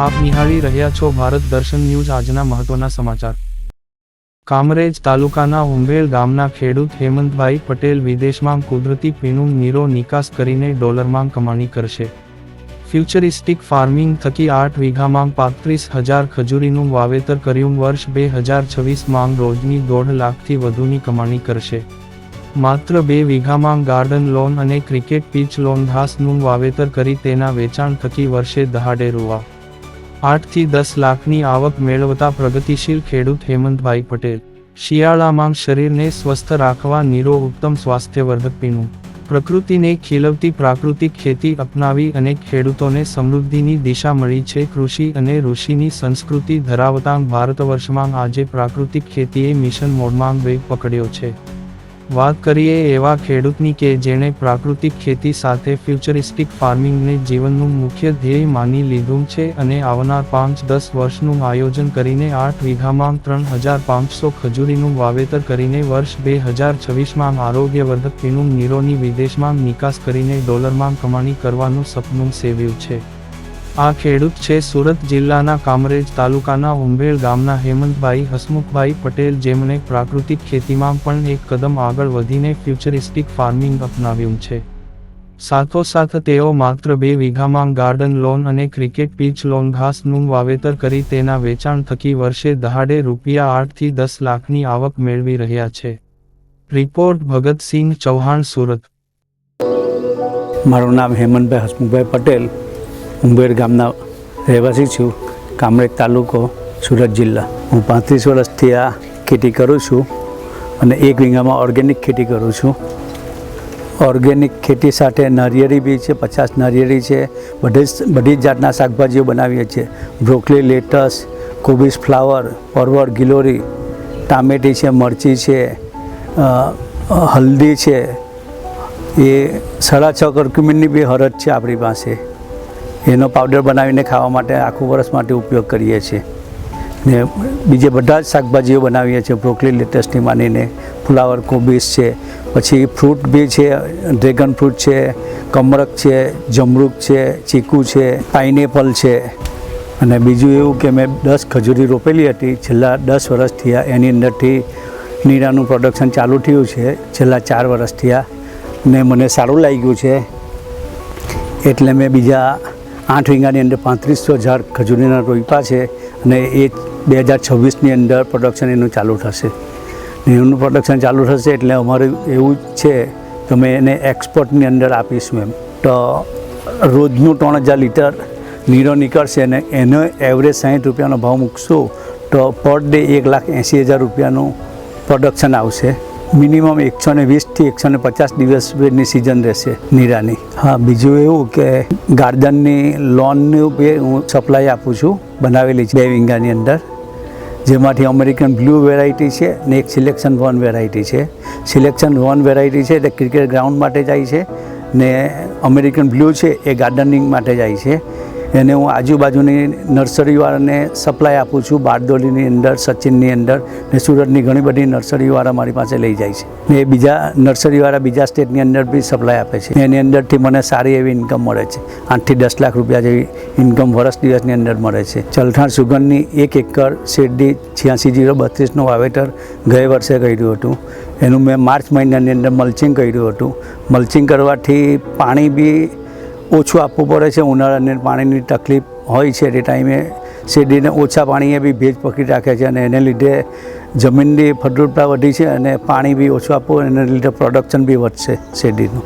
આપ નિહાળી રહ્યા છો ભારત દર્શન ન્યૂઝ। આજના મહત્વના સમાચાર। કામરેજ તાલુકાના ઉંભેલ ગામના ખેડૂત હેમંતભાઈ પટેલ વિદેશમાં કુદરતી પીણું નીરો નિકાસ કરીને ડોલરમાં કમાણી કરશે। ફ્યુચરિસ્ટિક ફાર્મિંગ થકી 8 વીઘામાં 35,000 ખજૂરીનું વાવેતર કર્યું। વર્ષ 2026માં રોજની 1.5 લાખથી વધુની કમાણી કરશે। માત્ર 2 વીઘામાં ગાર્ડન લોન અને ક્રિકેટ પીચ લોન ઘાસનું વાવેતર કરી તેના વેચાણ થકી વર્ષે દહાડે રૂ. 8 થી 10 લાખની આવક મેળવતા પ્રગતિશીલ ખેડૂત હેમંતભાઈ પટેલ। શિયાળામાં શરીરને સ્વસ્થ રાખવા નીરો ઉત્તમ સ્વાસ્થ્યવર્ધક પીણું। પ્રકૃતિને ખીલવતી પ્રાકૃતિક ખેતી અપનાવી અનેક ખેડૂતોને સમૃદ્ધિની દિશા મળી છે। કૃષિ અને ઋષિની સંસ્કૃતિ ધરાવતા ભારતવર્ષમાં આજે પ્રાકૃતિક ખેતીએ મિશન મોડમાં વેગ પકડ્યો છે। વાત કરીએ એવા ખેડૂતની કે જેણે પ્રાકૃતિક ખેતી સાથે ફ્યુચરિસ્ટિક ફાર્મિંગને જીવનનું મુખ્ય ધ્યેય માની લીધું છે અને આવનાર 5-10 વર્ષનું આયોજન કરીને 8 વીઘામાં 3,500 ખજૂરીનું વાવેતર કરીને વર્ષ 2026માં આરોગ્યવર્ધક પીણું નીરોની વિદેશમાં નિકાસ કરીને ડોલરમાં કમાણી કરવાનું સપનું સેવ્યું છે। આ ખેડૂત છે સુરત જિલ્લાના કામરેજ તાલુકાના ઉંભેલ ગામના હેમંતભાઈ હસમુખભાઈ પટેલ, જેમણે પ્રાકૃતિક ખેતીમાં પણ એક કદમ આગળ વધીને ફ્યુચરિસ્ટિક ફાર્મિંગ અપનાવ્યું છે। સાથોસાથ તેઓ માત્ર 2 વીઘામાં ગાર્ડન લોન અને ક્રિકેટ પીચ લોન ઘાસનું વાવેતર કરી તેના વેચાણ થકી વર્ષે દહાડે રૂપિયા 8 થી 10 લાખની આવક મેળવી રહ્યા છે। રિપોર્ટ ભગતસિંહ ચૌહાણ, સુરત। મારું નામ હેમંતભાઈ હસમુખભાઈ પટેલ, ઉંભેર ગામના રહેવાસી છું, કામરેજ તાલુકો, સુરત જિલ્લા। હું 35 વર્ષથી આ ખેતી કરું છું અને 1 વીઘામાં ઓર્ગેનિક ખેતી કરું છું। ઓર્ગેનિક ખેતી સાથે નારિયેળી બી છે, 50 નારિયેળી છે, બધી જ જાતના શાકભાજીઓ બનાવીએ છીએ। બ્રોકલી, લેટસ, કોબીજ, ફ્લાવર, પરવળ, ગિલોરી, ટામેટી છે, મરચી છે, હલ્દી છે, એ 6.5 કર્ક્યુમિનની બી હળદ છે આપણી પાસે। એનો પાવડર બનાવીને ખાવા માટે આખું વર્ષ માટે ઉપયોગ કરીએ છીએ ને બીજે બધા જ શાકભાજીઓ બનાવીએ છીએ, બ્રોકલી, લેટસથી માંડીને ફ્લાવર, કોબીજ છે, પછી ફ્રૂટ બી છે, ડ્રેગન ફ્રૂટ છે, કમરક છે, જમરૂક છે, ચીકુ છે, પાઇનેપલ છે। અને બીજું એવું કે મેં 10 ખજૂરી રોપેલી હતી છેલ્લા 10 વર્ષથી। એની અંદરથી નીરાનું પ્રોડક્શન ચાલુ થયું છે છેલ્લા 4 વર્ષથી ને મને સારું લાગ્યું છે, એટલે મેં બીજા 8 વીઘાની અંદર 35,000 ખજૂરીના રોપ્યા છે અને એ 2026ની અંદર પ્રોડક્શન એનું ચાલુ થશે। એનું પ્રોડક્શન ચાલુ થશે એટલે અમારું એવું છે કે અમે એને એક્સપોર્ટની અંદર આપીશું એમ। તો રોજનું 3,000 લીટર નીરો નીકળશે અને એનો એવરેજ 60 રૂપિયાનો ભાવ મૂકશું તો પર ડે 1,80,000 રૂપિયાનું પ્રોડક્શન આવશે। મિનિમમ 120 થી 150 દિવસની સિઝન રહેશે નીરાની। હા, બીજું એવું કે ગાર્ડનની લોનનું બી હું સપ્લાય આપું છું, બનાવેલી છે 2 વીઘાની અંદર, જેમાંથી અમેરિકન બ્લુ વેરાયટી છે ને એક સિલેક્શન 1 વેરાયટી છે। સિલેક્શન 1 વેરાયટી છે તે ક્રિકેટ ગ્રાઉન્ડ માટે જાય છે ને અમેરિકન બ્લુ છે એ ગાર્ડનિંગ માટે જાય છે। એને હું આજુબાજુની નર્સરીવાળાને સપ્લાય આપું છું, બારડોલીની અંદર, સચિનની અંદર ને સુરતની ઘણી બધી નર્સરીવાળા મારી પાસે લઈ જાય છે ને એ બીજા નર્સરીવાળા બીજા સ્ટેટની અંદર બી સપ્લાય આપે છે। એની અંદરથી મને સારી એવી ઇન્કમ મળે છે, 8 થી 10 લાખ રૂપિયા જેવી ઇન્કમ વર્ષ દિવસની અંદર મળે છે। ચલથાણ સુગંધની 1 એકર શેરડી 86,032નું વાવેતર ગયે વર્ષે કર્યું હતું। એનું મેં માર્ચ મહિનાની અંદર મલ્ચિંગ કર્યું હતું। મલ્ચિંગ કરવાથી પાણી બી ઓછું આપવું પડે છે, ઉનાળાને પાણીની તકલીફ હોય છે તે ટાઈમે શેરડીને ઓછા પાણીએ બી ભેજ પકડી રાખે છે અને એને લીધે જમીનની ફળદ્રુપતા વધી છે અને પાણી બી ઓછું આપવું, એને લીધે પ્રોડક્શન બી વધશે શેરડીનું।